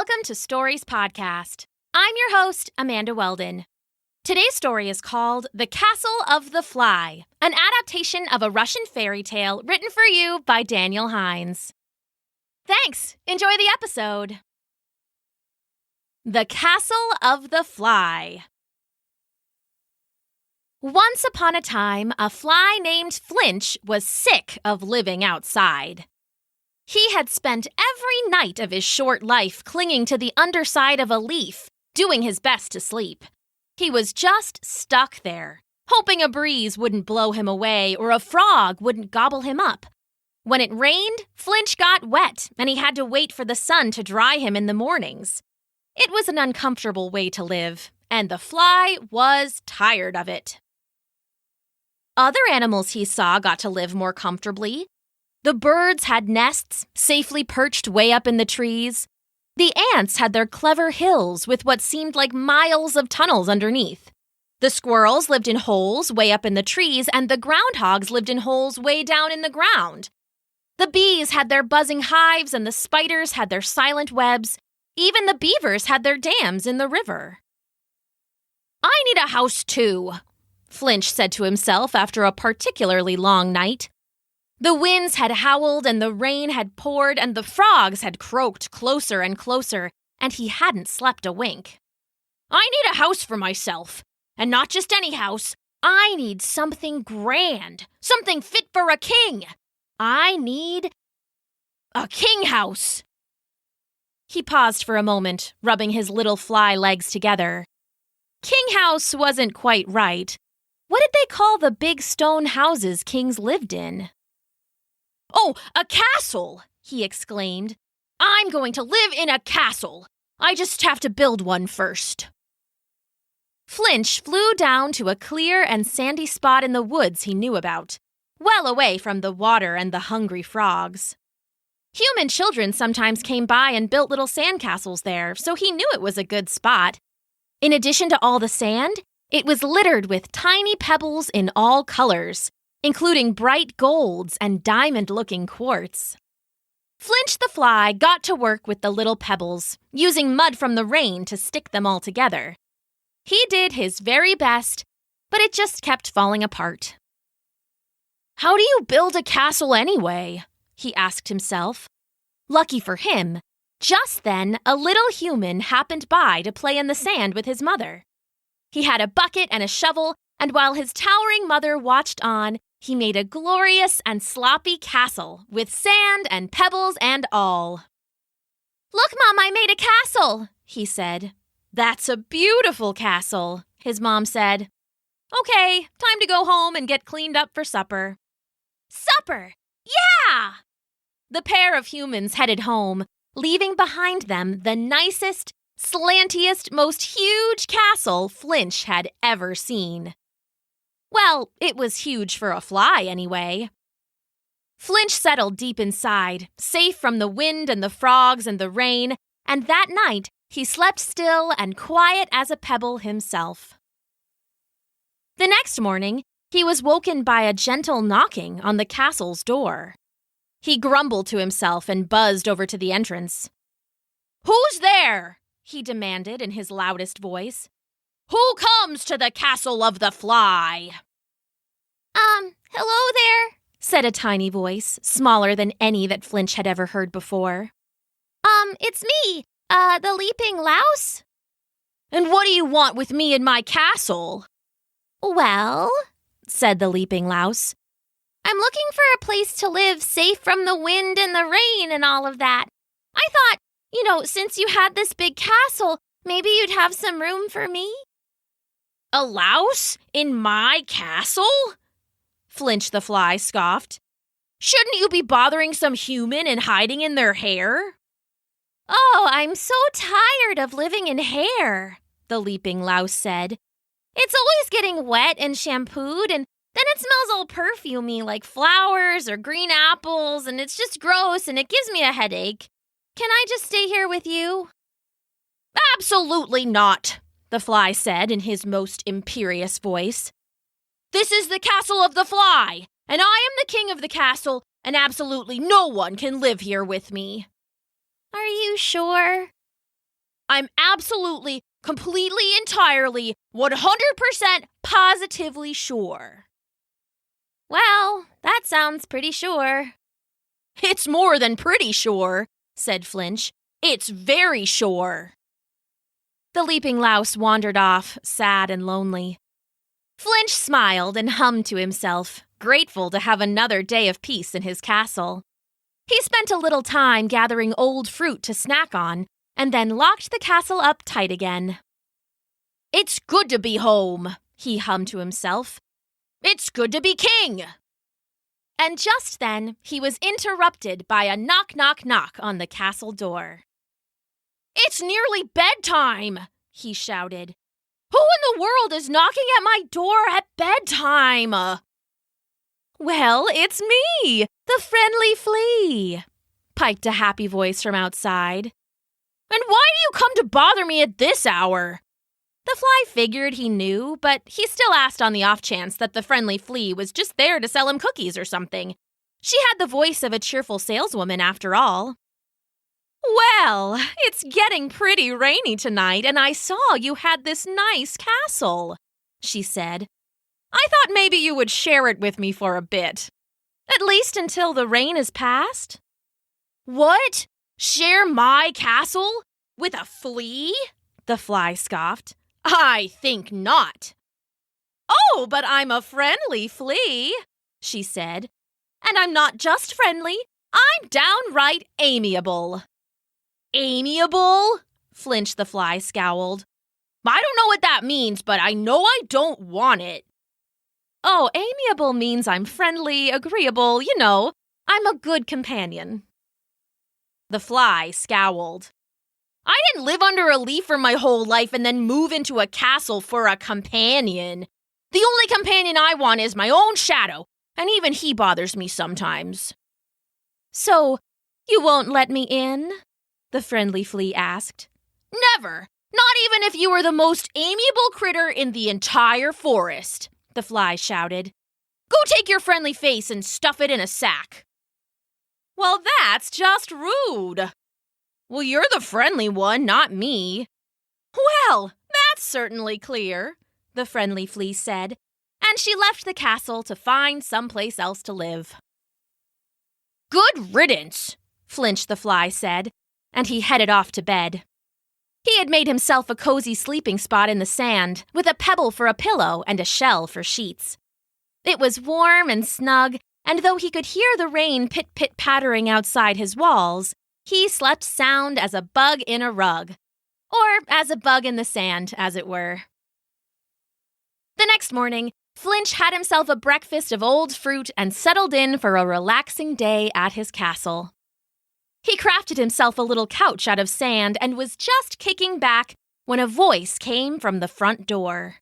Welcome to Stories Podcast. I'm your host, Amanda Weldon. Today's story is called The Castle of the Fly, an adaptation of a Russian fairy tale written for you by Daniel Hines. Thanks. Enjoy the episode. The Castle of the Fly. Once upon a time, a fly named Flinch was sick of living outside. He had spent every night of his short life clinging to the underside of a leaf, doing his best to sleep. He was just stuck there, hoping a breeze wouldn't blow him away or a frog wouldn't gobble him up. When it rained, Flinch got wet, and he had to wait for the sun to dry him in the mornings. It was an uncomfortable way to live, and the fly was tired of it. Other animals he saw got to live more comfortably. The birds had nests, safely perched way up in the trees. The ants had their clever hills with what seemed like miles of tunnels underneath. The squirrels lived in holes way up in the trees, and the groundhogs lived in holes way down in the ground. The bees had their buzzing hives, and the spiders had their silent webs. Even the beavers had their dams in the river. "I need a house too," Flinch said to himself after a particularly long night. The winds had howled, and the rain had poured, and the frogs had croaked closer and closer, and he hadn't slept a wink. "I need a house for myself, and not just any house. I need something grand, something fit for a king. I need a king house." He paused for a moment, rubbing his little fly legs together. King house wasn't quite right. What did they call the big stone houses kings lived in? "Oh, a castle!" he exclaimed. "I'm going to live in a castle. I just have to build one first." Flinch flew down to a clear and sandy spot in the woods he knew about, well away from the water and the hungry frogs. Human children sometimes came by and built little sandcastles there, so he knew it was a good spot. In addition to all the sand, it was littered with tiny pebbles in all colors, including bright golds and diamond-looking quartz. Flinch the fly got to work with the little pebbles, using mud from the rain to stick them all together. He did his very best, but it just kept falling apart. "How do you build a castle anyway?" he asked himself. Lucky for him, just then a little human happened by to play in the sand with his mother. He had a bucket and a shovel, and while his towering mother watched on, he made a glorious and sloppy castle with sand and pebbles and all. "Look, Mom, I made a castle," he said. "That's a beautiful castle," his mom said. "Okay, time to go home and get cleaned up for supper." Supper! Yeah! The pair of humans headed home, leaving behind them the nicest, slantiest, most huge castle Flinch had ever seen. Well, it was huge for a fly anyway. Flinch settled deep inside, safe from the wind and the frogs and the rain, and that night he slept still and quiet as a pebble himself. The next morning, he was woken by a gentle knocking on the castle's door. He grumbled to himself and buzzed over to the entrance. "Who's there?" he demanded in his loudest voice. "Who comes to the Castle of the Fly?" Hello there," said a tiny voice, smaller than any that Flinch had ever heard before. It's me, the Leaping Louse." "And what do you want with me in my castle?" "Well," said the Leaping Louse, "I'm looking for a place to live safe from the wind and the rain and all of that. I thought, since you had this big castle, maybe you'd have some room for me." "A louse in my castle?" Flinch the fly scoffed. "Shouldn't you be bothering some human and hiding in their hair?" "Oh, I'm so tired of living in hair," the Leaping Louse said. "It's always getting wet and shampooed, and then it smells all perfumey like flowers or green apples, and it's just gross and it gives me a headache. Can I just stay here with you?" "Absolutely not," the fly said in his most imperious voice. "This is the Castle of the Fly, and I am the king of the castle, and absolutely no one can live here with me." "Are you sure?" I'm absolutely, completely, entirely, 100% positively sure. Well, that sounds pretty sure. It's more than pretty sure, said Flinch. It's very sure. The leaping louse wandered off, sad and lonely. Flinch smiled and hummed to himself, grateful to have another day of peace in his castle. He spent a little time gathering old fruit to snack on, and then locked the castle up tight again. It's good to be home, he hummed to himself. It's good to be king. And just then, he was interrupted by a knock, knock, knock on the castle door. It's nearly bedtime, he shouted. Who in the world is knocking at my door at bedtime? Well, it's me, the friendly flea, piped a happy voice from outside. And why do you come to bother me at this hour? The fly figured he knew, but he still asked on the off chance that the friendly flea was just there to sell him cookies or something. She had the voice of a cheerful saleswoman after all. Well, it's getting pretty rainy tonight, and I saw you had this nice castle, she said. I thought maybe you would share it with me for a bit. At least until the rain is past. What? Share my castle? With a flea? The fly scoffed. I think not. Oh, but I'm a friendly flea, she said. And I'm not just friendly, I'm downright amiable. Amiable? Flinch the fly scowled. I don't know what that means, but I know I don't want it. Oh, amiable means I'm friendly, agreeable, you know. I'm a good companion. The fly scowled. I didn't live under a leaf for my whole life and then move into a castle for a companion. The only companion I want is my own shadow, and even he bothers me sometimes. So, you won't let me in? The friendly flea asked. Never! Not even if you were the most amiable critter in the entire forest, the fly shouted. Go take your friendly face and stuff it in a sack. Well, that's just rude. Well, you're the friendly one, not me. Well, that's certainly clear, the friendly flea said, and she left the castle to find someplace else to live. Good riddance, Flinch the fly said, and he headed off to bed. He had made himself a cozy sleeping spot in the sand, with a pebble for a pillow and a shell for sheets. It was warm and snug, and though he could hear the rain pit-pit-pattering outside his walls, he slept sound as a bug in a rug, or as a bug in the sand, as it were. The next morning, Flinch had himself a breakfast of old fruit and settled in for a relaxing day at his castle. He crafted himself a little couch out of sand and was just kicking back when a voice came from the front door.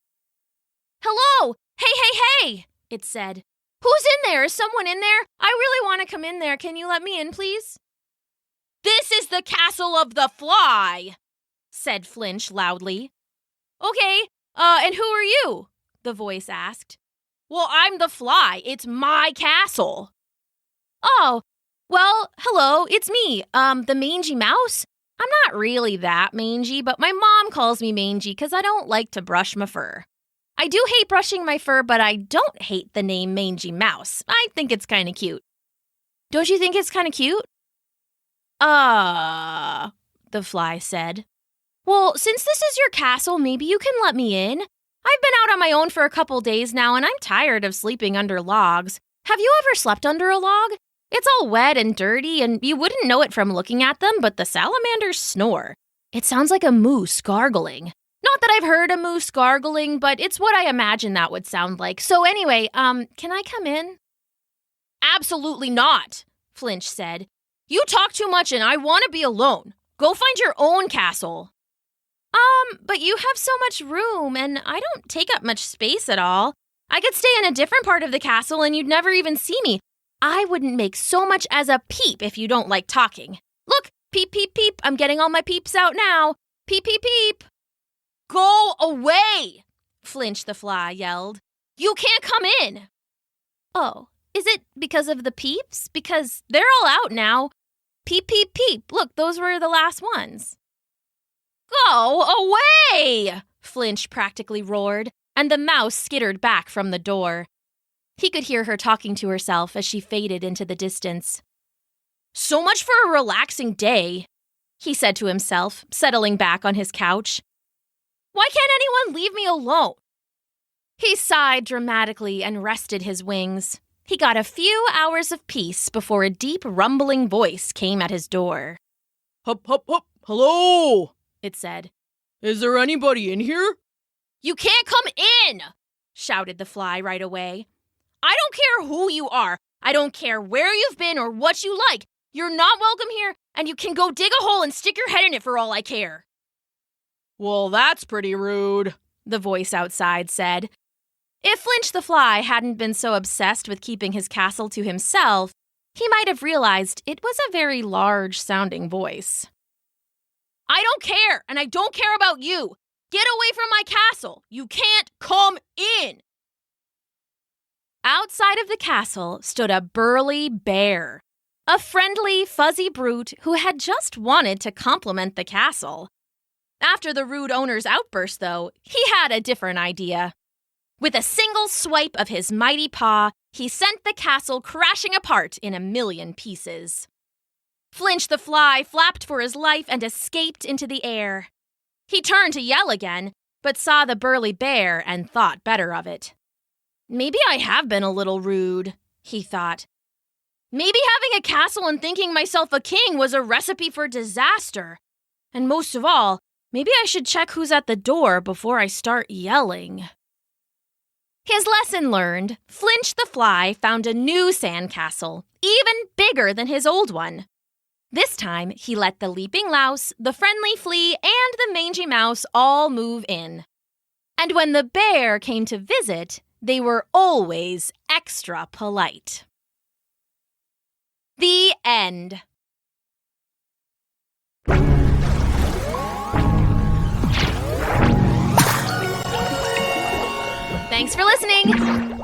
Hello! Hey! It said. Who's in there? Is someone in there? I really want to come in there. Can you let me in, please? This is the castle of the fly, said Flinch loudly. Okay, and who are you? The voice asked. Well, I'm the fly. It's my castle. Oh, well, hello, it's me, the mangy mouse. I'm not really that mangy, but my mom calls me mangy because I don't like to brush my fur. I do hate brushing my fur, but I don't hate the name Mangy Mouse. I think it's kind of cute. Don't you think it's kind of cute? The fly said. Well, since this is your castle, maybe you can let me in. I've been out on my own for a couple days now, and I'm tired of sleeping under logs. Have you ever slept under a log? It's all wet and dirty, and you wouldn't know it from looking at them, but the salamanders snore. It sounds like a moose gargling. Not that I've heard a moose gargling, but it's what I imagine that would sound like. So anyway, can I come in? Absolutely not, Flinch said. You talk too much and I want to be alone. Go find your own castle. But you have so much room and I don't take up much space at all. I could stay in a different part of the castle and you'd never even see me. I wouldn't make so much as a peep if you don't like talking. Look, peep, peep, peep. I'm getting all my peeps out now. Peep, peep, peep. Go away, Flinch the fly yelled. You can't come in. Oh, is it because of the peeps? Because they're all out now. Peep, peep, peep. Look, those were the last ones. Go away! Flinch practically roared, and the mouse skittered back from the door. He could hear her talking to herself as she faded into the distance. So much for a relaxing day, he said to himself, settling back on his couch. Why can't anyone leave me alone? He sighed dramatically and rested his wings. He got a few hours of peace before a deep rumbling voice came at his door. Hup, hup, hup, hello, it said. Is there anybody in here? You can't come in, shouted the fly right away. I don't care who you are. I don't care where you've been or what you like. You're not welcome here, and you can go dig a hole and stick your head in it for all I care. Well, that's pretty rude, the voice outside said. If Flinch the fly hadn't been so obsessed with keeping his castle to himself, he might have realized it was a very large-sounding voice. I don't care, and I don't care about you. Get away from my castle. You can't come in. Outside of the castle stood a burly bear, a friendly, fuzzy brute who had just wanted to compliment the castle. After the rude owner's outburst, though, he had a different idea. With a single swipe of his mighty paw, he sent the castle crashing apart in a million pieces. Flinch the fly flapped for his life and escaped into the air. He turned to yell again, but saw the burly bear and thought better of it. Maybe I have been a little rude, he thought. Maybe having a castle and thinking myself a king was a recipe for disaster. And most of all, maybe I should check who's at the door before I start yelling. His lesson learned, Flinch the fly found a new sandcastle, even bigger than his old one. This time, he let the leaping louse, the friendly flea, and the mangy mouse all move in. And when the bear came to visit, they were always extra polite. The end. Thanks for listening.